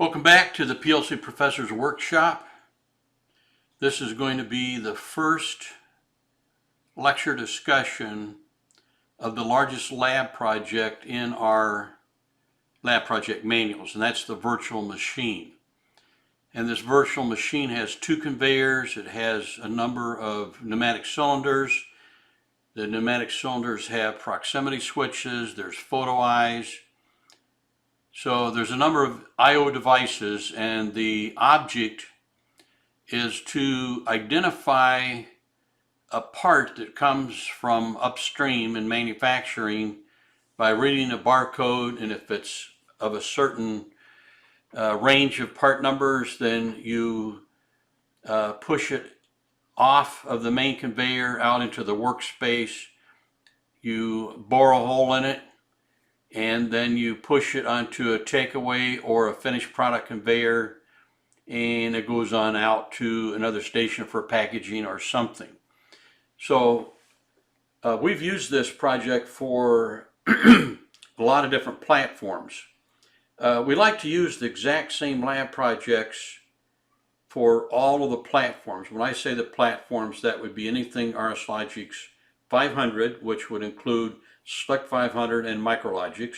Welcome back to the PLC Professor's Workshop. This is going to be the first lecture discussion of the largest lab project in our lab project manuals, and that's the virtual machine. And this virtual machine has two conveyors. It has a number of pneumatic cylinders. The pneumatic cylinders have proximity switches. There's photo eyes. So there's a number of I/O devices, and the object is to identify a part that comes from upstream in manufacturing by reading a barcode, and if it's of a certain range of part numbers, then you push it off of the main conveyor out into the workspace. You bore a hole in it, and then you push it onto a takeaway or a finished product conveyor, and it goes on out to another station for packaging or something. So we've used this project for a lot of different platforms. We like to use the exact same lab projects for all of the platforms. When I say the platforms, that would be anything RSLogix 500, which would include SLIC 500 and MicroLogix,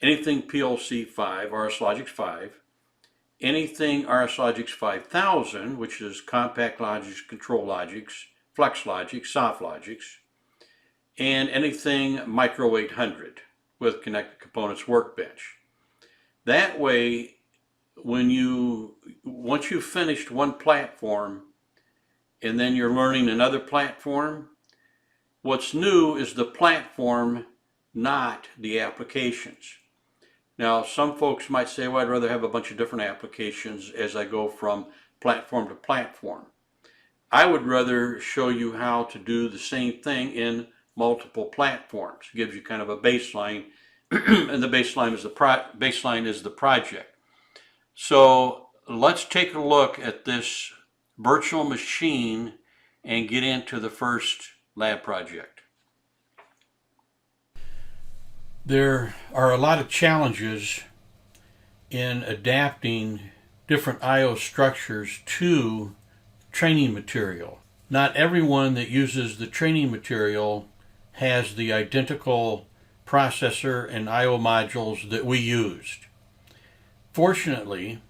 anything PLC 5, RSLogix 5, anything RSLogix 5000, which is Compact Logix, Control Logix, Flex Logix, Soft Logix, and anything Micro 800 with Connected Components Workbench. That way, once you've finished one platform and then you're learning another platform, what's new is the platform, not the applications. Now, some folks might say, well, I'd rather have a bunch of different applications as I go from platform to platform. I would rather show you how to do the same thing in multiple platforms. It gives you kind of a baseline, and the baseline is the project. So let's take a look at this virtual machine and get into the first lab project. There are a lot of challenges in adapting different I/O structures to training material. Not everyone that uses the training material has the identical processor and I/O modules that we used. Fortunately,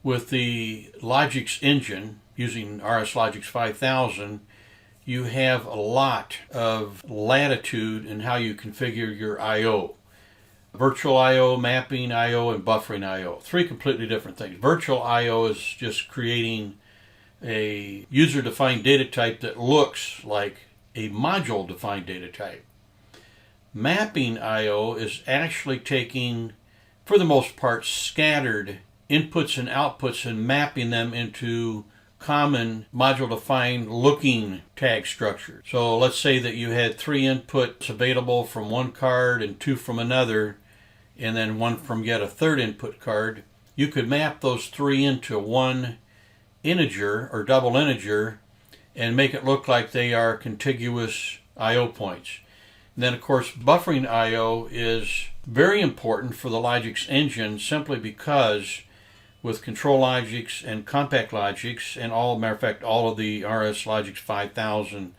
with the Logix engine using RSLogix 5000, you have a lot of latitude in how you configure your I/O. Virtual I/O, mapping I/O, and buffering I/O. Three completely different things. Virtual I/O is just creating a user defined data type that looks like a module defined data type. Mapping I/O is actually taking, for the most part, scattered inputs and outputs and mapping them into common module defined looking tag structure. So let's say that you had 3 inputs available from one card and 2 from another, and then 1 from yet a third input card. You could map those 3 into one integer or double integer and make it look like they are contiguous I/O points. And then of course buffering I/O is very important for the Logix engine, simply because with Control Logix and Compact Logix and matter of fact all of the RSLogix 5000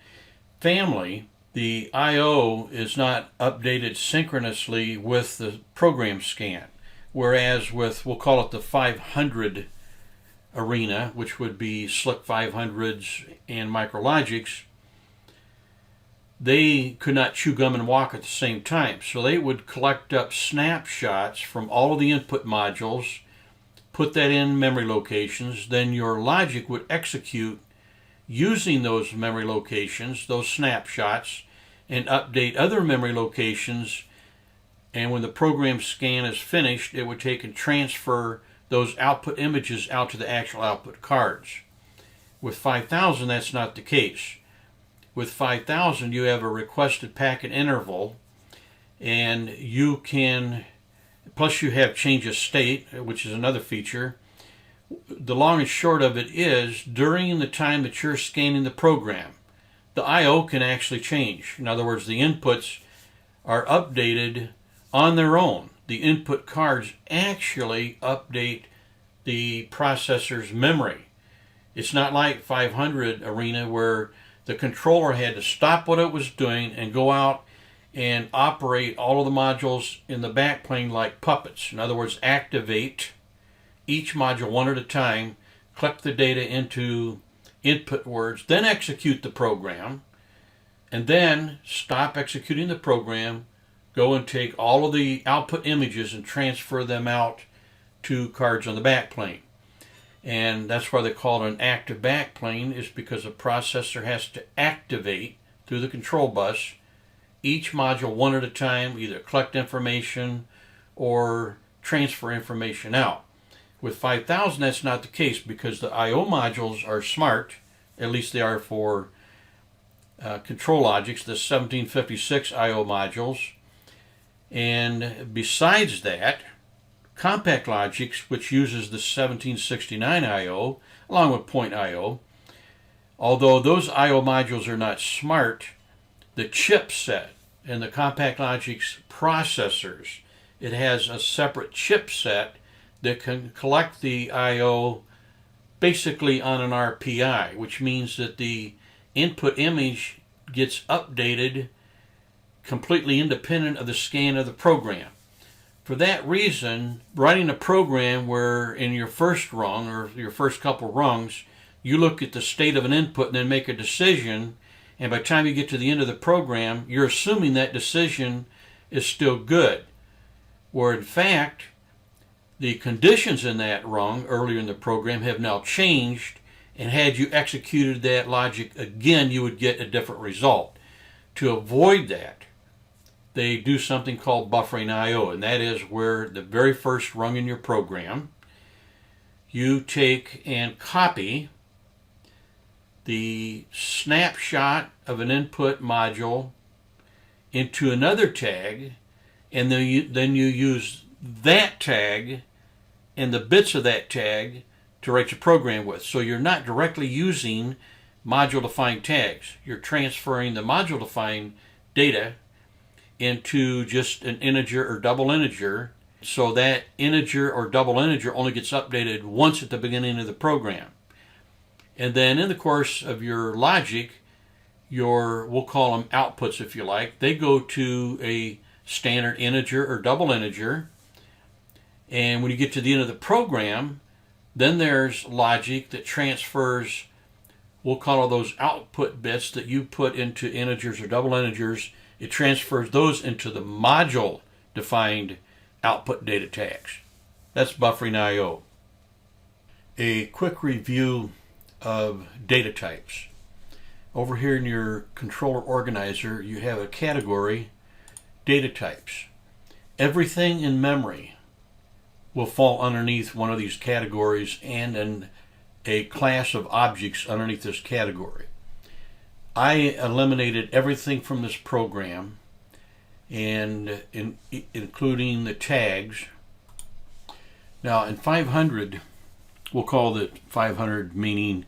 family, the I/O is not updated synchronously with the program scan. Whereas with, we'll call it the 500 arena, which would be SLIC 500s and MicroLogix, they could not chew gum and walk at the same time. So they would collect up snapshots from all of the input modules, put that in memory locations, then your logic would execute using those memory locations, those snapshots, and update other memory locations, and when the program scan is finished, it would take and transfer those output images out to the actual output cards. With 5000, that's not the case. With 5000, you have a requested packet interval, and you can, plus you have change of state, which is another feature. The long and short of it is, during the time that you're scanning the program, the I/O can actually change. In other words, the inputs are updated on their own. the input cards actually update the processor's memory. It's not like 500 Arena where the controller had to stop what it was doing and go out and operate all of the modules in the backplane like puppets. In other words, activate each module one at a time, collect the data into input words, then execute the program, and then stop executing the program, go and take all of the output images and transfer them out to cards on the backplane. And that's why they call it an active backplane, is because the processor has to activate through the control bus each module one at a time, either collect information or transfer information out. With 5000, that's not the case because the I/O modules are smart, at least they are for ControlLogix, the 1756 I/O modules. And besides that, CompactLogix, which uses the 1769 I/O, along with point I/O, although those I/O modules are not smart, the chipset and the CompactLogix processors, it has a separate chipset that can collect the I/O basically on an RPI, which means that the input image gets updated completely independent of the scan of the program. For that reason, writing a program where in your first rung or your first couple rungs, you look at the state of an input and then make a decision, and by the time you get to the end of the program, you're assuming that decision is still good. Where in fact, the conditions in that rung earlier in the program have now changed, and had you executed that logic again, you would get a different result. To avoid that, they do something called buffering I/O, and that is where the very first rung in your program, you take and copy the snapshot of an input module into another tag, and then you use that tag and the bits of that tag to write your program with. So you're not directly using module-defined tags. You're transferring the module-defined data into just an integer or double integer, so that integer or double integer only gets updated once at the beginning of the program. And then in the course of your logic, we'll call them outputs if you like, they go to a standard integer or double integer. And when you get to the end of the program, then there's logic that transfers, we'll call those output bits that you put into integers or double integers. It transfers those into the module-defined output data tags. That's buffering I/O. A quick review of data types. Over here in your controller organizer, you have a category, data types. Everything in memory will fall underneath one of these categories and a class of objects underneath this category. I eliminated everything from this program, and including the tags. Now in 500, we'll call it 500 meaning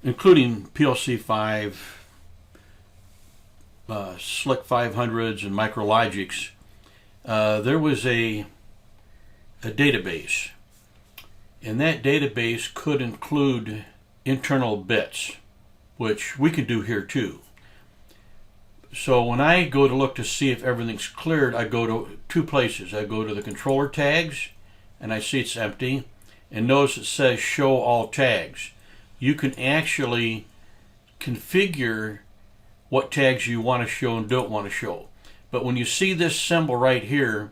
including PLC5, Slick 500s, and MicroLogix. There was a database, and that database could include internal bits, which we can do here too. So when I go to look to see if everything's cleared, I go to two places. I go to the controller tags, and I see it's empty, and notice it says show all tags. You can actually configure what tags you want to show and don't want to show. But when you see this symbol right here,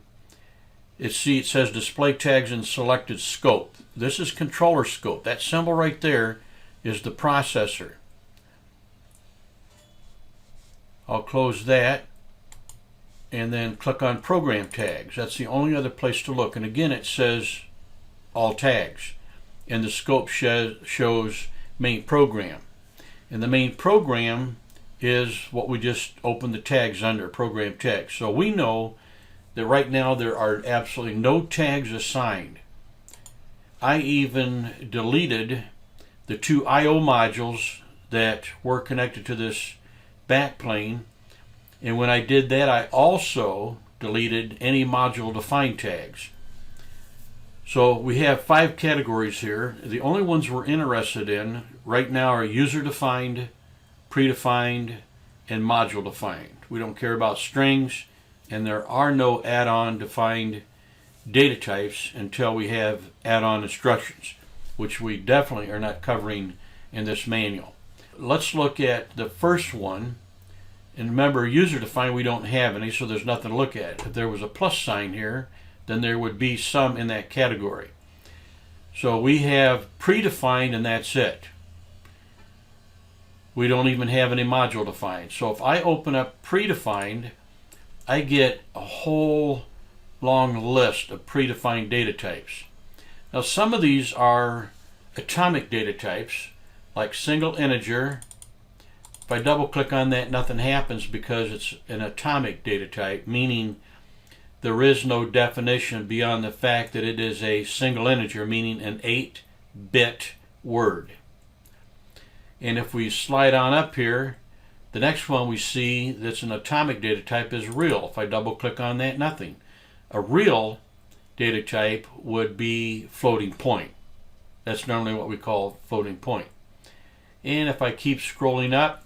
it says display tags in selected scope. This is controller scope. That symbol right there is the processor. I'll close that and then click on program tags. That's the only other place to look. And again, it says all tags. And the scope shows main program. And the main program is what we just opened the tags under, program tags. So we know that right now there are absolutely no tags assigned. I even deleted the two I/O modules that were connected to this backplane, and when I did that, I also deleted any module defined tags. So we have 5 categories here. The only ones we're interested in right now are user defined, predefined, and module defined. We don't care about strings, and there are no add-on defined data types until we have add-on instructions, which we definitely are not covering in this manual. Let's look at the first one. And remember, user defined, we don't have any, so there's nothing to look at. If there was a plus sign here, then there would be some in that category. So we have predefined, and that's it. We don't even have any module defined. So if I open up predefined, I get a whole long list of predefined data types. Now some of these are atomic data types, like single integer. If I double click on that, nothing happens because it's an atomic data type, meaning there is no definition beyond the fact that it is a single integer, meaning an 8-bit word. And if we slide on up here, the next one we see that's an atomic data type is real. If I double click on that, nothing. A real data type would be floating point. That's normally what we call floating point. And if I keep scrolling up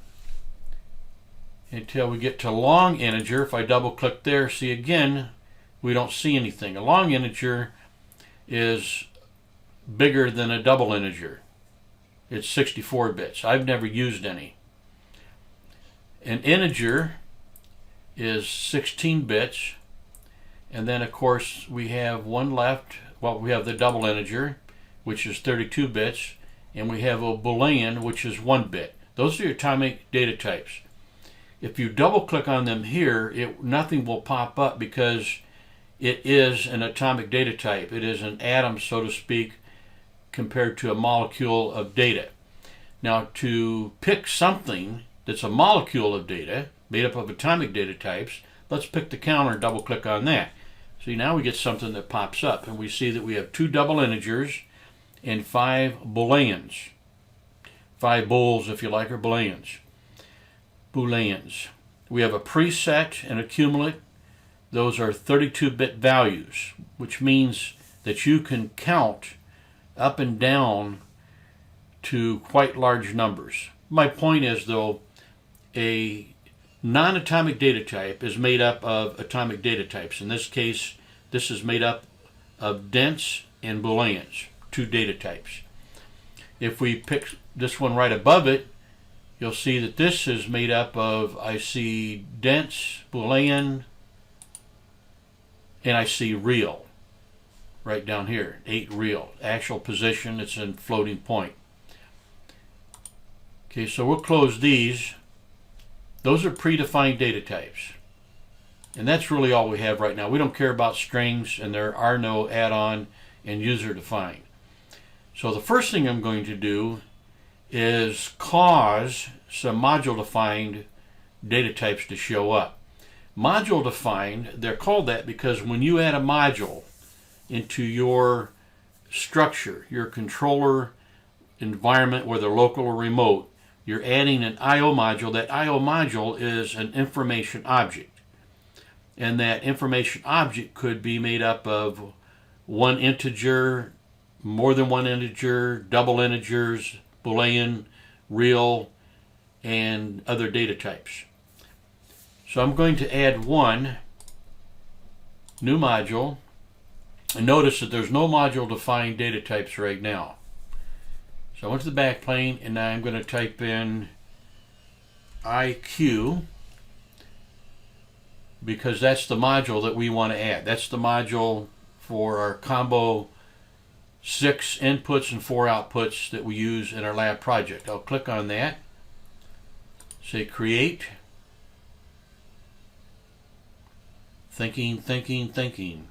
until we get to long integer, if I double click there, see again, we don't see anything. A long integer is bigger than a double integer. It's 64 bits. I've never used any. An integer is 16 bits. And then, of course, we have one left. Well, we have the double integer, which is 32 bits. And we have a Boolean, which is 1 bit. Those are your atomic data types. If you double click on them here, nothing will pop up because it is an atomic data type. It is an atom, so to speak, compared to a molecule of data. Now, to pick something that's a molecule of data, made up of atomic data types, let's pick the counter and double click on that. See, now we get something that pops up, and we see that we have 2 double integers and 5 booleans. 5 bools, if you like, or booleans. Booleans. We have a preset and a cumulate. Those are 32-bit values, which means that you can count up and down to quite large numbers. My point is, though, a non-atomic data type is made up of atomic data types. In this case, this is made up of dense and booleans, 2 data types. If we pick this one right above it, you'll see that this is made up of, I see dense, boolean, and I see real. Right down here, 8 real. Actual position, it's in floating point. Okay, so we'll close these. Those are predefined data types. And that's really all we have right now. We don't care about strings, and there are no add-on and user defined. So the first thing I'm going to do is cause some module defined data types to show up. Module defined, they're called that because when you add a module into your structure, your controller environment, whether local or remote, you're adding an IO module. That IO module is an information object. And that information object could be made up of 1 integer, more than 1 integer, double integers, Boolean, real, and other data types. So I'm going to add 1 new module. And notice that there's no module defined data types right now. So I went to the backplane, and now I'm going to type in IQ, because that's the module that we want to add. That's the module for our combo 6 inputs and 4 outputs that we use in our lab project. I'll click on that, say create, thinking, thinking, thinking.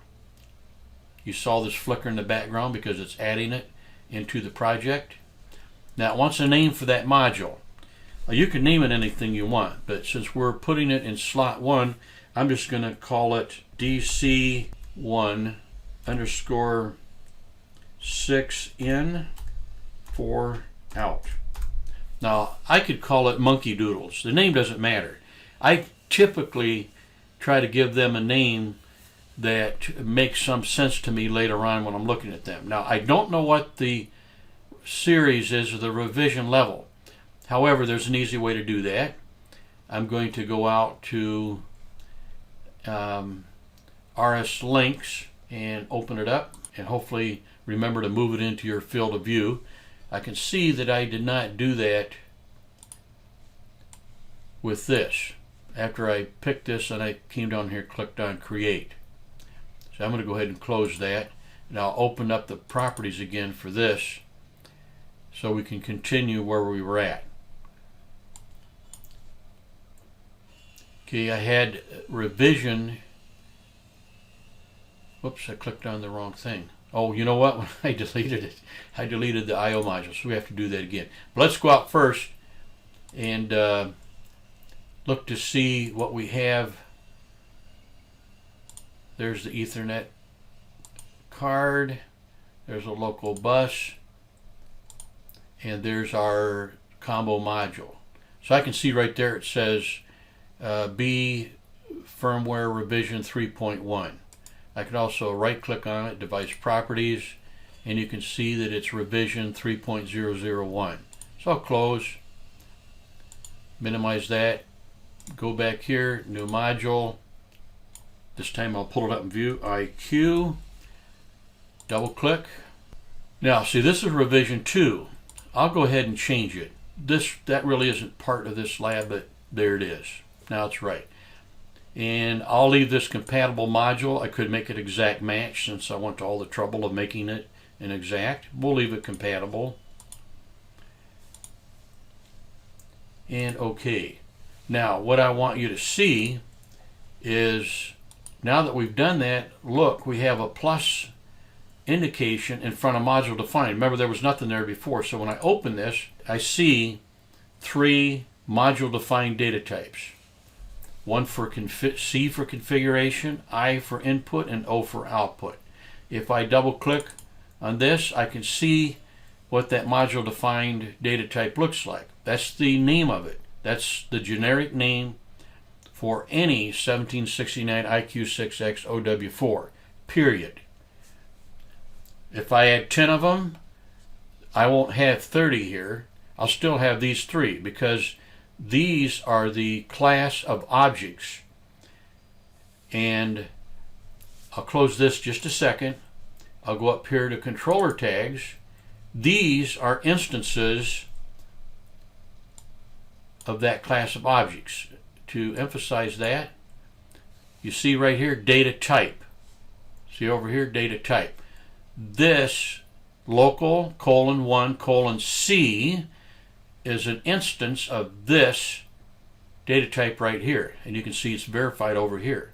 You saw this flicker in the background because it's adding it into the project. Now it wants a name for that module. You can name it anything you want, but since we're putting it in slot 1, I'm just going to call it DC1 underscore 6 in 4 out. Now I could call it monkey doodles. The name doesn't matter. I typically try to give them a name that makes some sense to me later on when I'm looking at them. Now, I don't know what the series is or the revision level. However, there's an easy way to do that. I'm going to go out to RSLogix and open it up, and hopefully remember to move it into your field of view. I can see that I did not do that with this. After I picked this and I came down here, clicked on create. So I'm going to go ahead and close that, and I'll open up the properties again for this so we can continue where we were at. Okay, I had revision. Whoops, I clicked on the wrong thing. Oh, you know what? When I deleted it, I deleted the IO module, so we have to do that again. But let's go out first and look to see what we have. There's the Ethernet card. There's a local bus. And there's our combo module. So I can see right there it says B firmware revision 3.1. I can also right click on it, device properties, and you can see that it's revision 3.001. So I'll close, minimize that, go back here, new module. This time I'll pull it up in view, IQ, double click. Now see, this is revision 2. I'll go ahead and change it. That really isn't part of this lab, but there it is. Now it's right. And I'll leave this compatible module. I could make it exact match since I went to all the trouble of making it an exact. We'll leave it compatible. And OK. Now what I want you to see is, now that we've done that, look, we have a plus indication in front of module defined. Remember, there was nothing there before. So when I open this, I see 3 module defined data types. One for C for configuration, I for input, and O for output. If I double click on this, I can see what that module defined data type looks like. That's the name of it. That's the generic name for any 1769 IQ6X OW4, period. If I add 10 of them, I won't have 30 here. I'll still have these 3 because these are the class of objects. And I'll close this just a second. I'll go up here to controller tags. These are instances of that class of objects. To emphasize that, you see right here, data type. See over here, data type. This local :1:C is an instance of this data type right here. And you can see it's verified over here.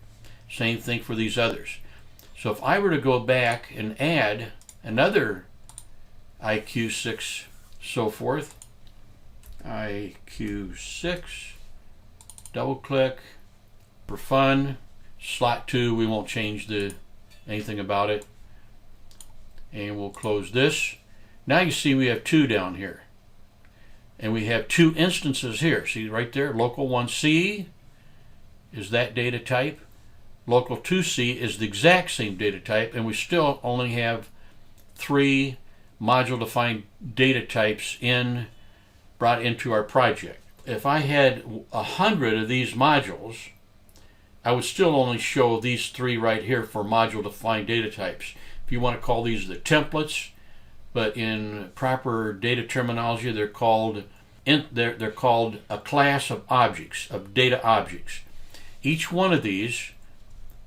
Same thing for these others. So if I were to go back and add another IQ6 so forth, IQ6, double click, for fun, slot 2, we won't change anything about it. And we'll close this. Now you see we have 2 down here. And we have 2 instances here. See right there, local 1C is that data type. Local 2C is the exact same data type, and we still only have 3 module defined data types brought into our project. If I had 100 of these modules, I would still only show these 3 right here for module defined data types. If you want to call these the templates, but in proper data terminology, they're called a class of objects, of data objects. Each one of these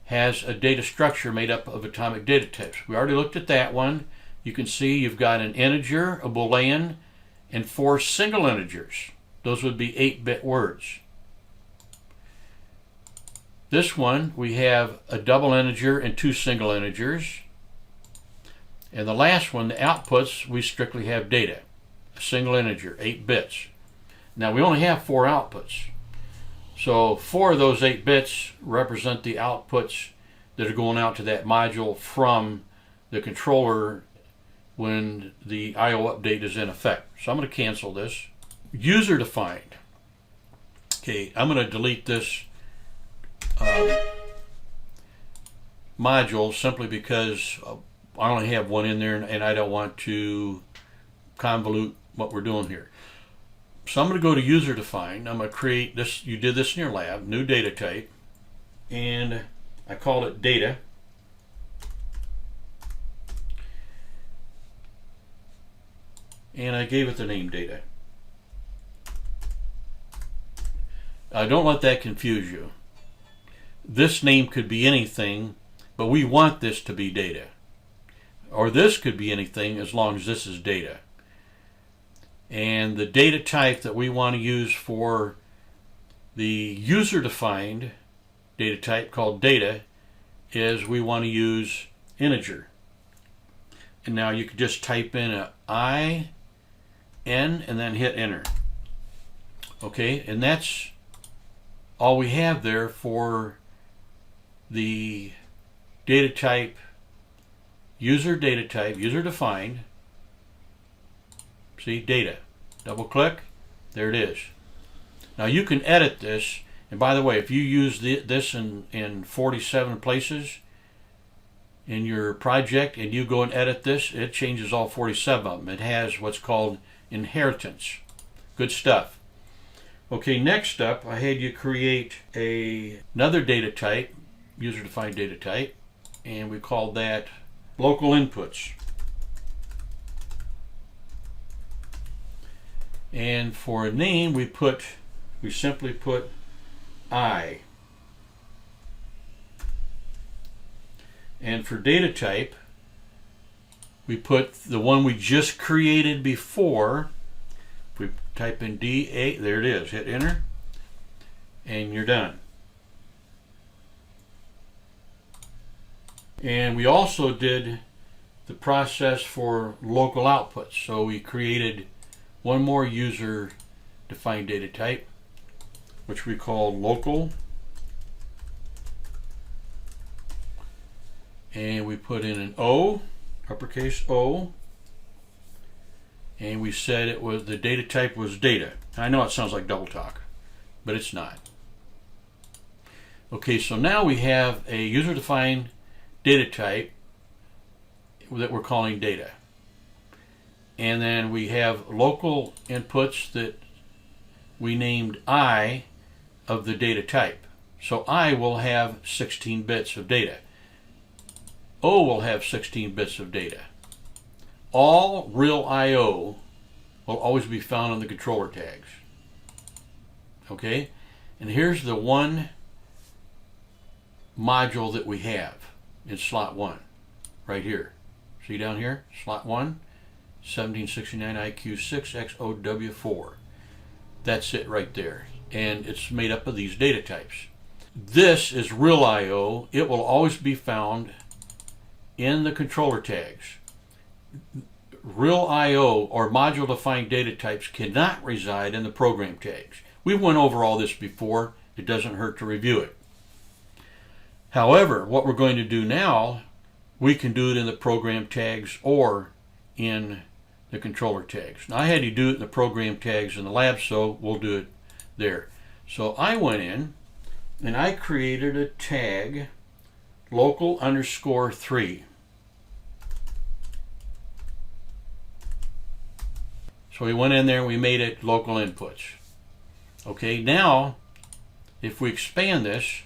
has a data structure made up of atomic data types. We already looked at that one. You can see you've got an integer, a Boolean, and 4 single integers. Those would be 8-bit words. This one, we have a double integer and 2 single integers. And the last one, the outputs, we strictly have data, a single integer, 8 bits. Now we only have 4 outputs. So 4 of those 8 bits represent the outputs that are going out to that module from the controller when the IO update is in effect. So I'm going to cancel this. User defined. Okay, I'm going to delete this module simply because I only have one in there and I don't want to convolute what we're doing here. So I'm going to go to User Defined. I'm going to create this. You did this in your lab, new data type, and I called it data. And I gave it the name data. Don't let that confuse you. This name could be anything, but we want this to be data. Or this could be anything as long as this is data. And the data type that we want to use for the user-defined data type called data is we want to use integer. And now you could just type in a I, N, and then hit enter. Okay, and that's all we have there for the data type, user defined. See, data. Double click, there it is. Now you can edit this, and by the way, if you use this in 47 places in your project and you go and edit this, it changes all 47 of them. It has what's called inheritance. Good stuff. Okay, next up, I had you create another data type, user-defined data type, and we called that local inputs. And for a name, we simply put I. And for data type, we put the one we just created before. If we type in D8, there it is. Hit enter, and you're done. And we also did the process for local outputs. So we created one more user-defined data type, which we call local. And we put in an O, uppercase O, and we said it was the data type was data. I know it sounds like double talk, but it's not. Okay, so now we have a user-defined data type that we're calling data. And then we have local inputs that we named I of the data type. So I will have 16 bits of data. O will have 16 bits of data. All real I/O will always be found in the controller tags. Okay? And here's the one module that we have in slot 1, right here. See down here? Slot 1, 1769 IQ6 XOW4. That's it right there. And it's made up of these data types. This is real I/O. It will always be found in the controller tags. Real I/O or module defined data types cannot reside in the program tags. We went over all this before. It doesn't hurt to review it. However, what we're going to do now, we can do it in the program tags or in the controller tags. Now I had to do it in the program tags in the lab, so we'll do it there. So I went in and I created a tag local underscore 3. So we went in there and we made it local inputs. Okay, now if we expand this,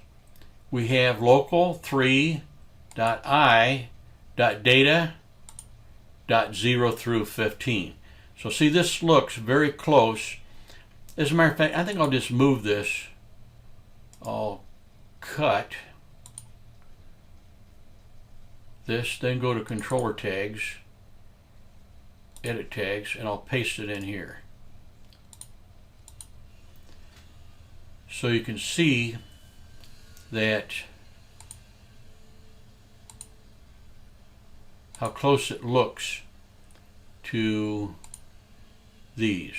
we have local 3.i.data.0 through 15. So see, this looks very close. As a matter of fact, I think I'll just move this. I'll cut this, then go to controller tags, edit tags, and I'll paste it in here. So you can see that how close it looks to these.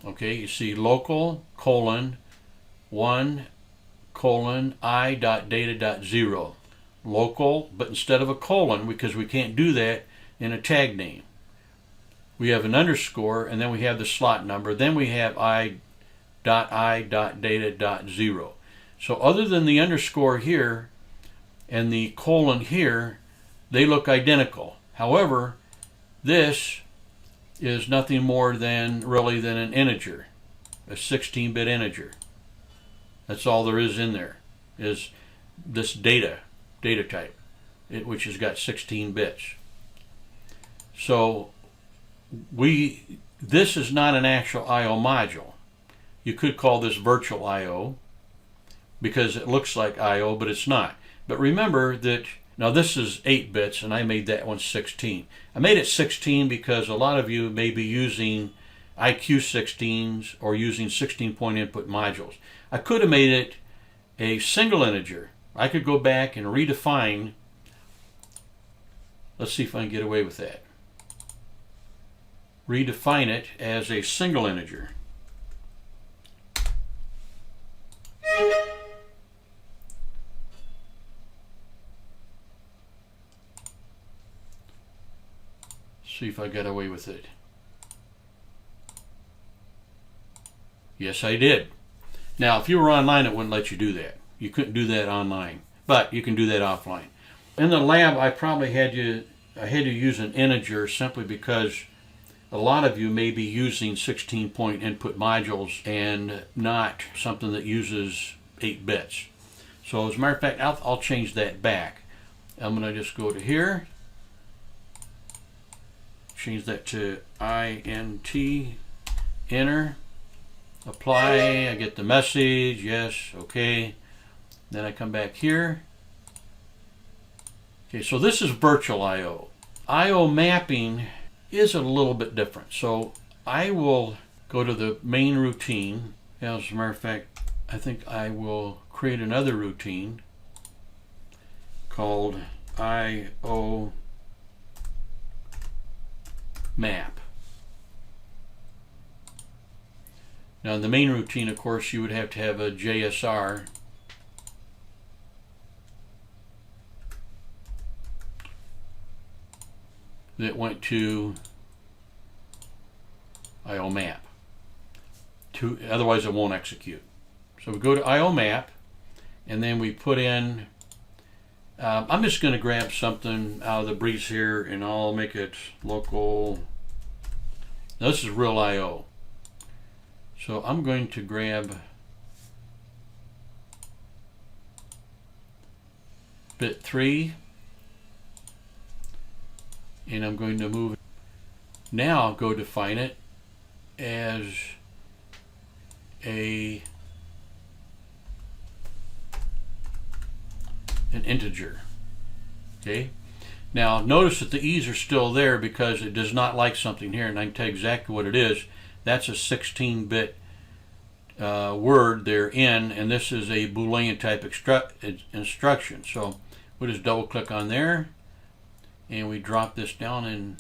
Okay, you see local colon 1 colon i.data.0. Local, but instead of a colon, because we can't do that in a tag name, we have an underscore, and then we have the slot number, then we have i.data.0. So other than the underscore here and the colon here, they look identical. However, this is nothing more than really than an integer, a 16-bit integer. That's all there is in there, is this data type, which has got 16 bits. So this is not an actual I/O module. You could call this virtual I/O because it looks like I/O, but it's not. But remember that now this is 8 bits and I made that one 16. I made it 16 because a lot of you may be using IQ16s or using 16-point input modules. I could have made it a single integer. I could go back and redefine. Let's see if I can get away with that. Redefine it as a single integer. See if I got away with it. Yes, I did. Now, if you were online, it wouldn't let you do that. You couldn't do that online, but you can do that offline. In the lab, I probably had to use an integer simply because a lot of you may be using 16-point input modules and not something that uses 8 bits. So as a matter of fact, I'll change that back. I'm going to just go to here, change that to INT, enter, apply, I get the message, yes, okay. Then I come back here. Okay, so this is virtual I/O. I/O mapping is a little bit different. So I will go to the main routine. As a matter of fact, I think I will create another routine called IOMap. Now in the main routine, of course, you would have to have a JSR that went to IOMap. Otherwise it won't execute. So we go to IOMap and then we put in, I'm just going to grab something out of the breeze here and I'll make it local. Now this is real I/O. So I'm going to grab bit 3 and I'm going to move it. Now I'll go define it as an integer. Okay. Now notice that the e's are still there because it does not like something here, and I can tell you exactly what it is. That's a 16-bit word there in, and this is a Boolean type instruction. So we'll just double click on there and we drop this down, and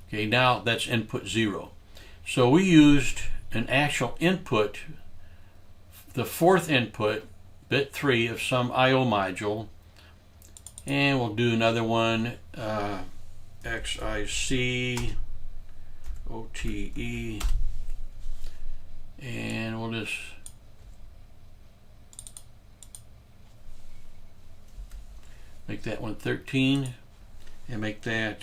okay, now that's input 0. So we used an actual input, the 4th input, bit 3 of some I/O module, and we'll do another one, XIC OTE, and we'll just make that one 13 and make that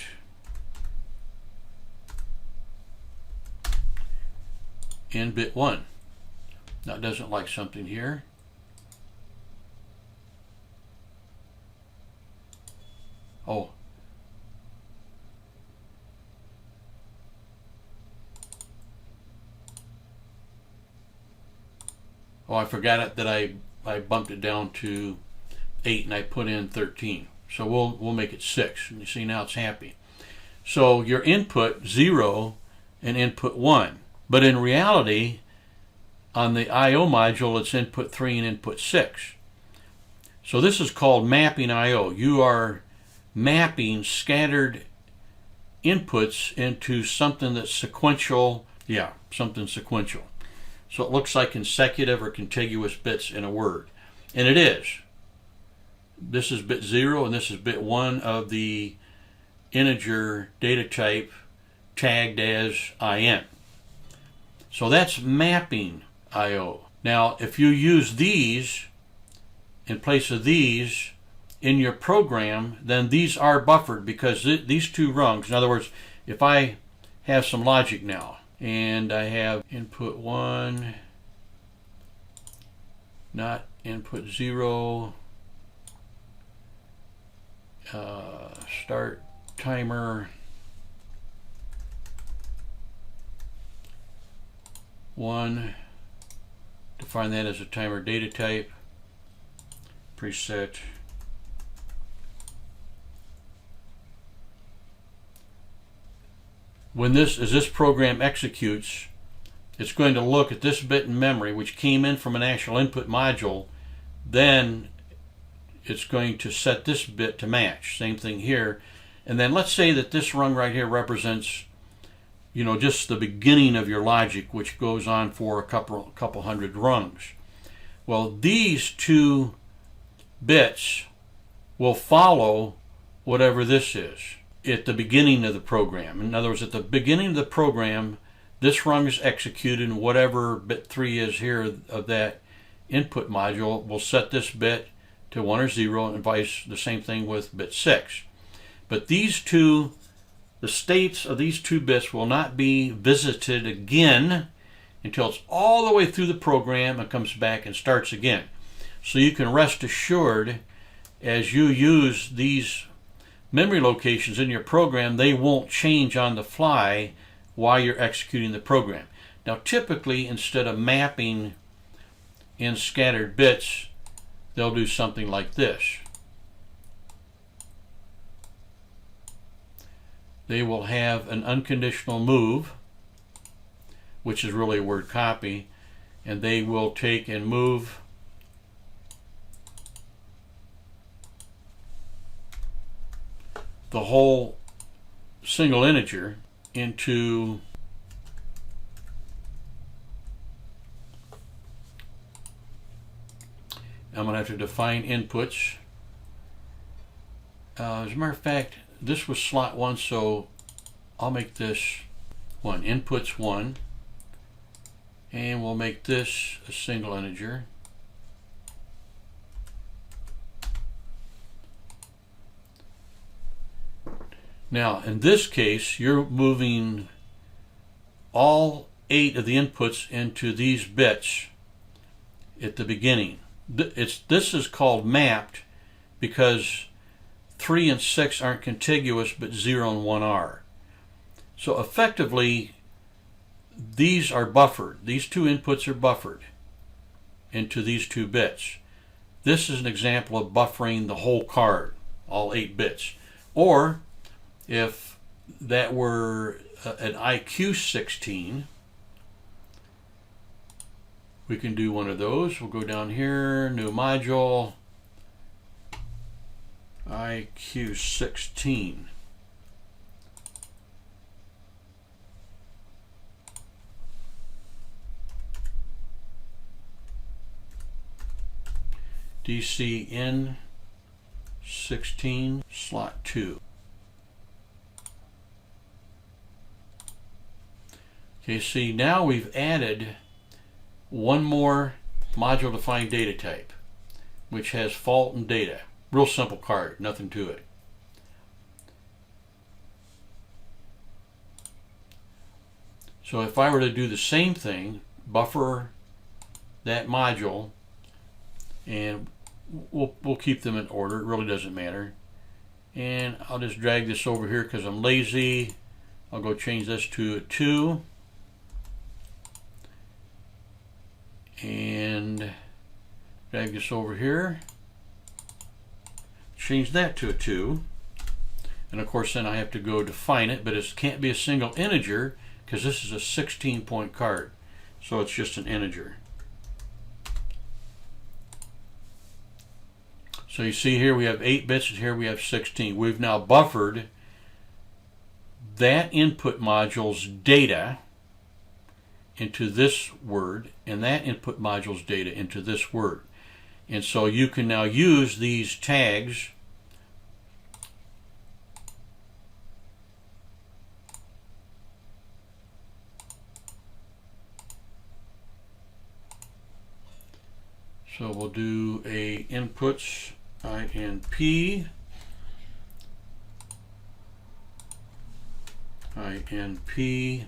in bit 1. Now it doesn't like something here. Oh, I forgot it that I bumped it down to 8 and I put in 13. So we'll make it 6. And you see now it's happy. So your input 0 and input 1. But in reality, on the I/O module, it's input 3 and input 6. So this is called mapping I/O. You are mapping scattered inputs into something that's sequential. Yeah, something sequential. So it looks like consecutive or contiguous bits in a word. And it is. This is bit 0 and this is bit 1 of the integer data type tagged as IN. So that's mapping I/O. Now if you use these in place of these in your program, then these are buffered because these two rungs, in other words, if I have some logic now and I have input 1, not input 0, start timer 1, define that as a timer data type, preset. When this program executes, it's going to look at this bit in memory, which came in from an actual input module. Then it's going to set this bit to match. Same thing here. And then let's say that this rung right here represents, you know, just the beginning of your logic, which goes on for a couple hundred rungs. Well, these two bits will follow whatever this is at the beginning of the program. In other words, at the beginning of the program, this rung is executed, and whatever bit 3 is here of that input module will set this bit to 1 or 0, and vice the same thing with bit 6. But these two, the states of these two bits will not be visited again until it's all the way through the program and comes back and starts again. So you can rest assured, as you use these memory locations in your program, they won't change on the fly while you're executing the program. Now typically, instead of mapping in scattered bits, they'll do something like this. They will have an unconditional move, which is really a word copy, and they will take and move the whole single integer into I'm going to have to define inputs. As a matter of fact, this was slot 1, so I'll make this 1. Inputs 1, and we'll make this a single integer. Now, in this case, you're moving all 8 of the inputs into these bits at the beginning. This is called mapped because 3 and 6 aren't contiguous, but 0 and 1 are. So effectively, these are buffered. These two inputs are buffered into these 2 bits. This is an example of buffering the whole card, all 8 bits. Or if that were an IQ16, we can do one of those. We'll go down here, new module, IQ16. DCN 16 slot 2. Okay, see, now we've added one more module defined data type, which has fault and data. Real simple card, nothing to it. So if I were to do the same thing, buffer that module, and we'll keep them in order, it really doesn't matter. And I'll just drag this over here because I'm lazy. I'll go change this to a 2. And drag this over here, change that to a 2, and of course then I have to go define it, but it can't be a single integer because this is a 16-point card, so it's just an integer. So you see here we have 8 bits and here we have 16. We've now buffered that input module's data into this word, and that input module's data into this word. And so you can now use these tags So we'll do a inputs INP, INP,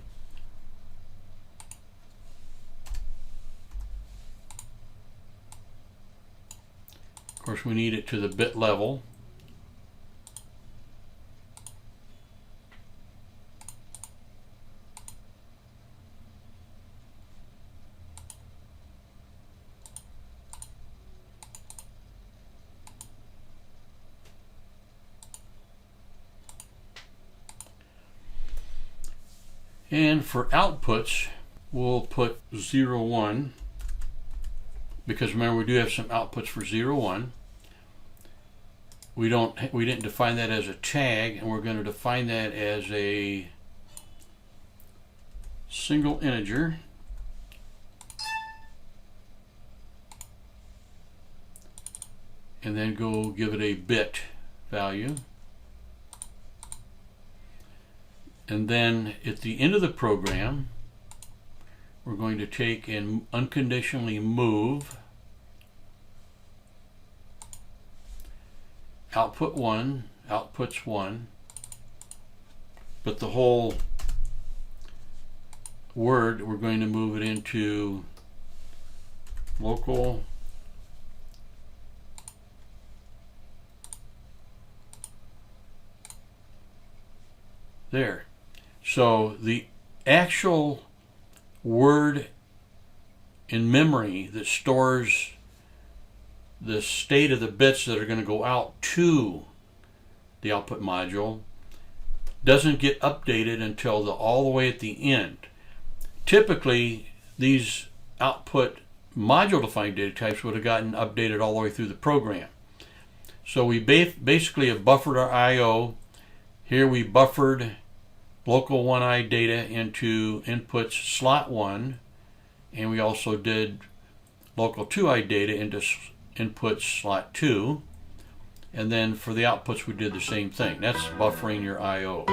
of course we need it to the bit level. And for outputs, we'll put 0, 1, because remember we do have some outputs for 0, 1. We didn't define that as a tag, and we're going to define that as a single integer. And then go give it a bit value. And then at the end of the program, we're going to take and unconditionally move output 1, outputs 1, but the whole word, we're going to move it into local there. So the actual word in memory that stores the state of the bits that are going to go out to the output module doesn't get updated until all the way at the end. Typically, these output module defined data types would have gotten updated all the way through the program. So we basically have buffered our I/O. Here we buffered local 1I data into inputs slot 1, and we also did local 2I data into inputs slot 2, and then for the outputs we did the same thing. That's buffering your I/O.